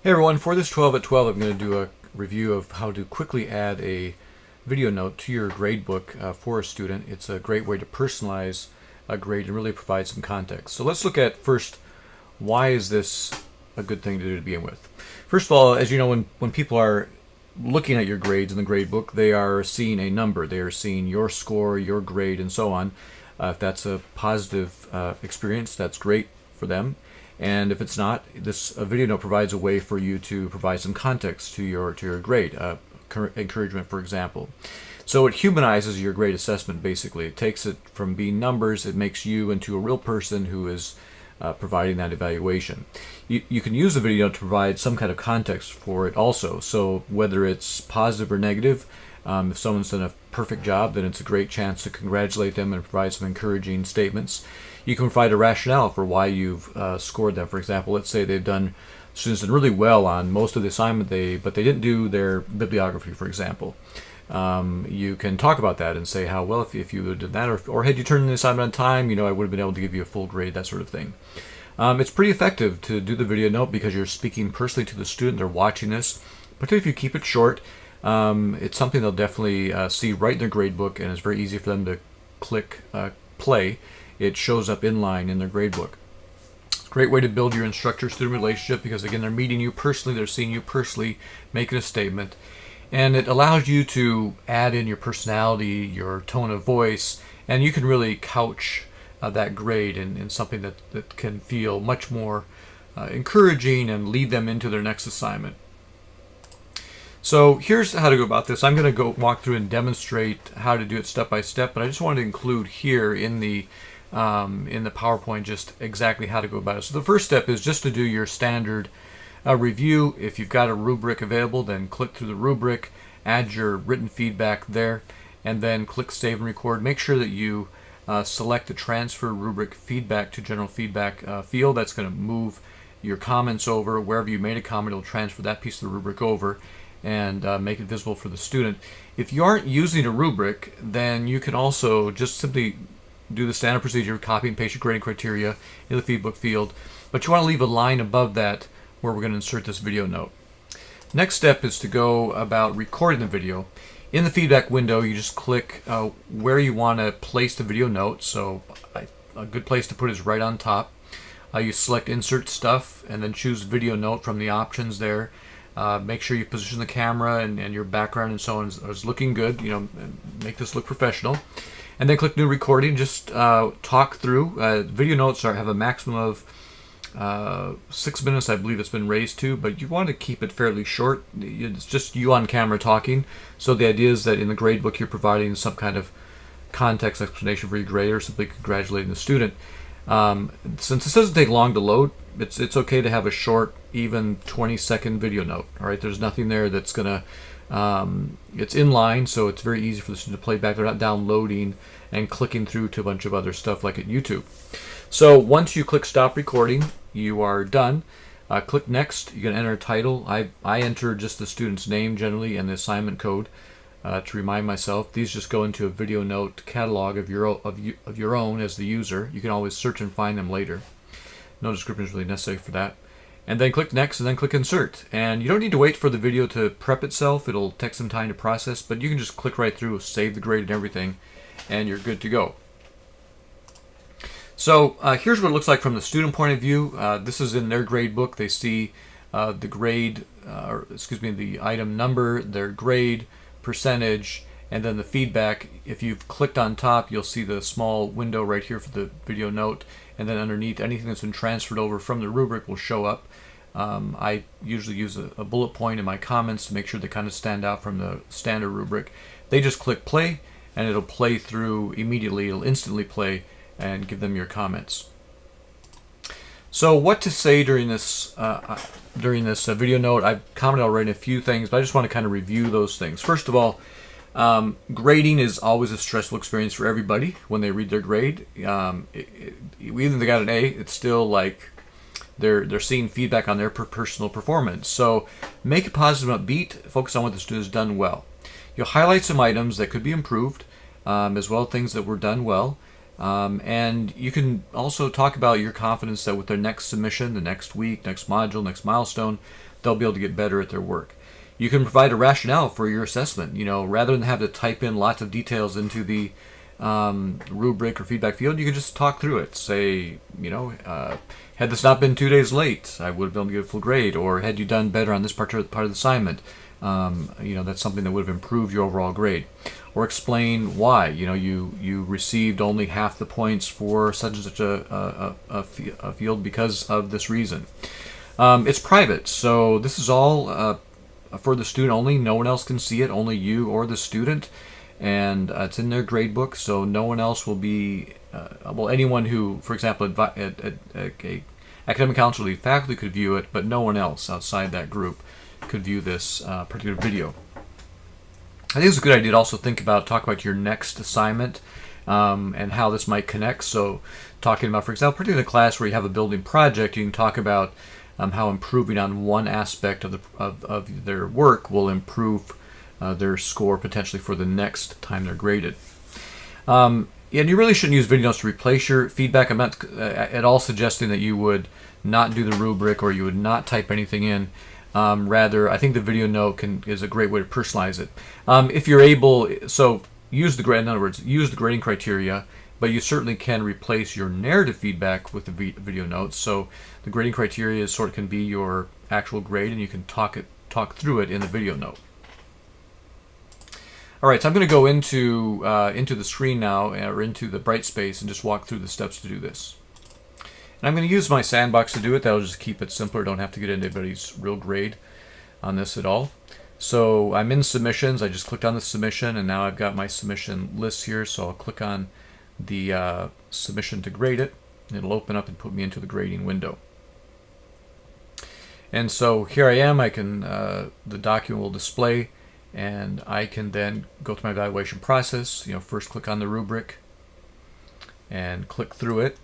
Hey everyone, for this 12 at 12 I'm going to do a review of how to quickly add a video note to your gradebook for a student. It's a great way to personalize a grade and really provide some context. So let's look at first, why is this a good thing to do to begin with? First of all, as you know, when people are looking at your grades in the gradebook, they are seeing a number. They are seeing your score, your grade, and so on. If that's a positive experience, that's great for them. And if it's not, this video note provides a way for you to provide some context to your grade, encouragement, for example. So it humanizes your grade assessment, basically. It takes it from being numbers, it makes you into a real person who is providing that evaluation. You can use the video to provide some kind of context for it also. So whether it's positive or negative, if someone's done a perfect job, then it's a great chance to congratulate them and provide some encouraging statements. You can provide a rationale for why you've scored them. For example, let's say students did really well on most of the assignment, but they didn't do their bibliography, for example. You can talk about that and say how, well, if you did that, or had you turned in the assignment on time, I would have been able to give you a full grade, that sort of thing. It's pretty effective to do the video note because you're speaking personally to the student. They're watching this, particularly if you keep it short. It's something they'll definitely see right in their gradebook, and it's very easy for them to click play. It shows up inline in their gradebook. It's a great way to build your instructor-student relationship because, again, they're meeting you personally, they're seeing you personally, making a statement, and it allows you to add in your personality, your tone of voice, and you can really couch that grade in something that can feel much more encouraging and lead them into their next assignment. So here's how to go about this. I'm going to go walk through and demonstrate how to do it step by step, but I just wanted to include here in the PowerPoint just exactly how to go about it. So the first step is just to do your standard review. If you've got a rubric available, then click through the rubric, add your written feedback there, and then click Save and Record. Make sure that you select the Transfer Rubric Feedback to General Feedback field. That's going to move your comments over. Wherever you made a comment, it'll transfer that piece of the rubric over and make it visible for the student. If you aren't using a rubric, then you can also just simply do the standard procedure, copy and paste your grading criteria in the feedback field, but you want to leave a line above that where we're going to insert this video note. Next step is to go about recording the video. In the feedback window, you just click where you want to place the video note. So a good place to put it is right on top. You select Insert Stuff and then choose Video Note from the options there. Make sure you position the camera and your background and so on is looking good. Make this look professional. And then click New Recording. Just talk through. Video notes have a maximum of 6 minutes, I believe it's been raised to, but you want to keep it fairly short. It's just you on camera talking. So the idea is that in the gradebook you're providing some kind of context explanation for your grade or simply congratulating the student. Since this doesn't take long to load, it's okay to have a short, even 20-second video note. All right, there's nothing there that's gonna. It's inline, so it's very easy for the student to play back. They're not downloading and clicking through to a bunch of other stuff like at YouTube. So once you click Stop Recording, you are done. Click Next. You can enter a title. I enter just the student's name generally and the assignment code to remind myself. These just go into a video note catalog of your own as the user. You can always search and find them later. No description is really necessary for that. And then click Next and then click Insert. And you don't need to wait for the video to prep itself. It'll take some time to process, but you can just click right through, save the grade and everything, and you're good to go. So here's what it looks like from the student point of view. This is in their grade book. They see the grade, the item number, their grade, percentage, and then the feedback. If you've clicked on top, you'll see the small window right here for the video note, and then underneath, anything that's been transferred over from the rubric will show up. I usually use a bullet point in my comments to make sure they kind of stand out from the standard rubric. They just click play, and it'll play through immediately. It'll instantly play and give them your comments. So what to say during this video note? I've commented already on a few things, but I just want to kind of review those things. First of all, grading is always a stressful experience for everybody when they read their grade. Even if they got an A, it's still like they're seeing feedback on their personal performance. So make it positive and upbeat. Focus on what the student has done well. You'll highlight some items that could be improved, as well as things that were done well. And you can also talk about your confidence that with their next submission, the next week, next module, next milestone, they'll be able to get better at their work. You can provide a rationale for your assessment. Rather than have to type in lots of details into the rubric or feedback field, you can just talk through it. Say, had this not been 2 days late, I would have been able to get a full grade. Or had you done better on this part of the assignment, that's something that would have improved your overall grade. Or explain why. You received only half the points for such and such a field because of this reason. It's private, so this is all for the student only. No one else can see it, only you or the student. And it's in their gradebook, so no one else will be, anyone who, for example, academic council lead faculty could view it, but no one else outside that group could view this particular video. I think it's a good idea to also talk about your next assignment and how this might connect. So talking about, for example, particularly in a class where you have a building project, you can talk about how improving on one aspect of their work will improve their score potentially for the next time they're graded. And you really shouldn't use video notes to replace your feedback. I'm not at all suggesting that you would not do the rubric or you would not type anything in. Rather, I think the video note is a great way to personalize it. If you're able, so use the grading criteria, but you certainly can replace your narrative feedback with the video notes. So the grading criteria can be your actual grade, and you can talk through it in the video note. All right, so I'm going to go into the screen now, or into the Brightspace, and just walk through the steps to do this. And I'm going to use my sandbox to do it. That'll just keep it simpler. Don't have to get into anybody's real grade on this at all. So I'm in submissions. I just clicked on the submission, and now I've got my submission list here. So I'll click on the submission to grade it. It'll open up and put me into the grading window. And so here I am. The document will display, and I can then go through my evaluation process. First click on the rubric and click through it.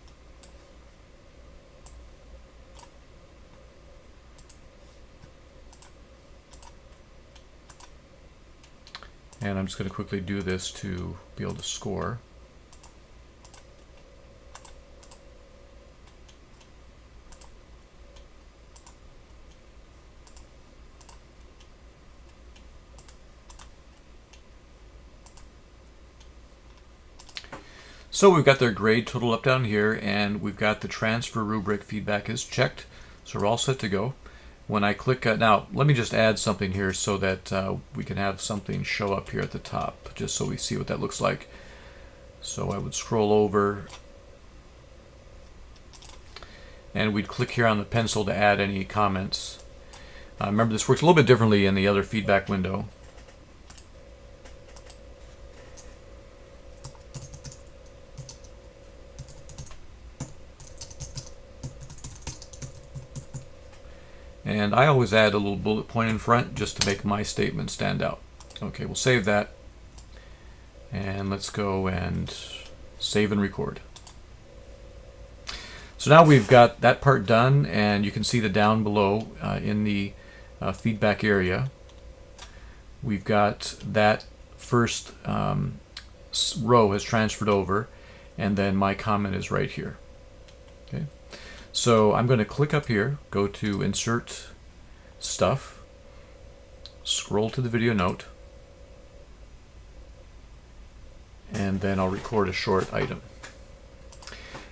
And I'm just going to quickly do this to be able to score. So we've got their grade total up down here, and we've got the transfer rubric feedback is checked. So we're all set to go. When I click, now let me just add something here so that we can have something show up here at the top, just so we see what that looks like. So I would scroll over, and we'd click here on the pencil to add any comments. Remember, this works a little bit differently in the other feedback window. And I always add a little bullet point in front just to make my statement stand out. Okay, we'll save that. And let's go and save and record. So now we've got that part done, and you can see that down below in the feedback area, we've got that first row has transferred over, and then my comment is right here. Okay. So I'm going to click up here, go to Insert Stuff, scroll to the video note, and then I'll record a short item.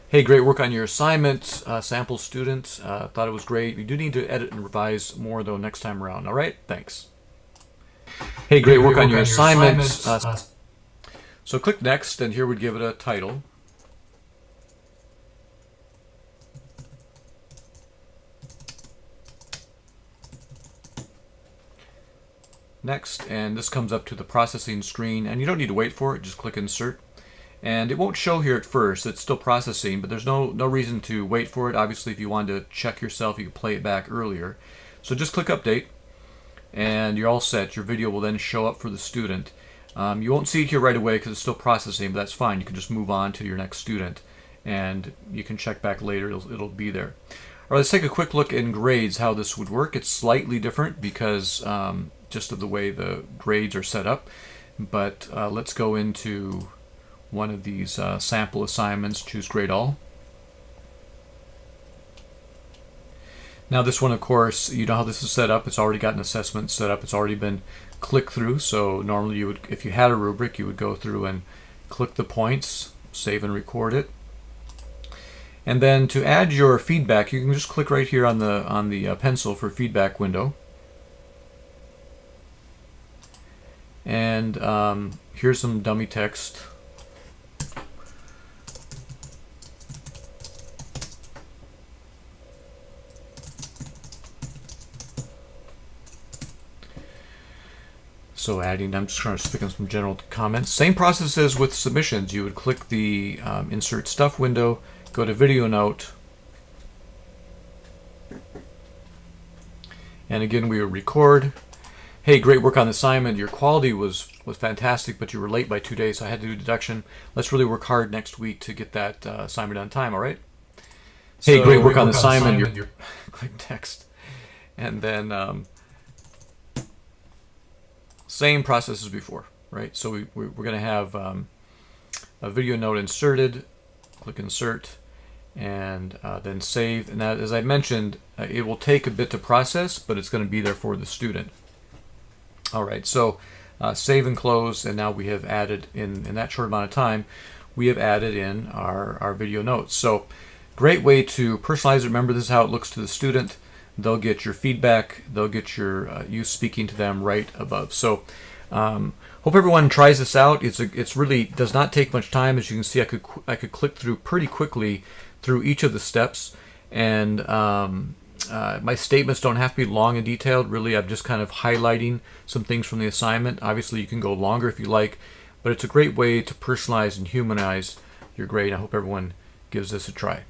Hey, great work on your assignment, sample student. Thought it was great. You do need to edit and revise more, though, next time around. All right? Thanks. Hey, great work on your assignment. So click Next, and here we'd give it a title. Next, and this comes up to the processing screen, and you don't need to wait for it. Just click Insert. And it won't show here at first. It's still processing, but there's no reason to wait for it. Obviously, if you wanted to check yourself, you could play it back earlier. So just click Update, and you're all set. Your video will then show up for the student. You won't see it here right away because it's still processing, but that's fine. You can just move on to your next student, and you can check back later. It'll be there. All right, let's take a quick look in grades, how this would work. It's slightly different because just of the way the grades are set up. But let's go into one of these sample assignments, choose Grade All. Now this one, of course, you know how this is set up. It's already got an assessment set up. It's already been clicked through. So normally you would, if you had a rubric, you would go through and click the points, save and record it. And then to add your feedback, you can just click right here on the pencil for feedback window. And here's some dummy text. So adding, I'm just trying to stick in some general comments. Same process as with submissions. You would click the Insert Stuff window, go to Video Note, and again we would record. Hey, great work on the assignment. Your quality was fantastic, but you were late by 2 days, so I had to do deduction. Let's really work hard next week to get that assignment on time, all right? Hey, so, great work on the assignment. Your click text. And then same process as before, right? So we're going to have a video note inserted, click Insert, and then save. And that, as I mentioned, it will take a bit to process, but it's going to be there for the student. All right, so save and close, and now we have added, in that short amount of time, we have added in our video notes. So great way to personalize it. Remember, this is how it looks to the student. They'll get your feedback. They'll get your you speaking to them right above. So hope everyone tries this out. It's really does not take much time. As you can see, I could click through pretty quickly through each of the steps, and my statements don't have to be long and detailed. Really, I'm just kind of highlighting some things from the assignment. Obviously, you can go longer if you like, but it's a great way to personalize and humanize your grade. I hope everyone gives this a try.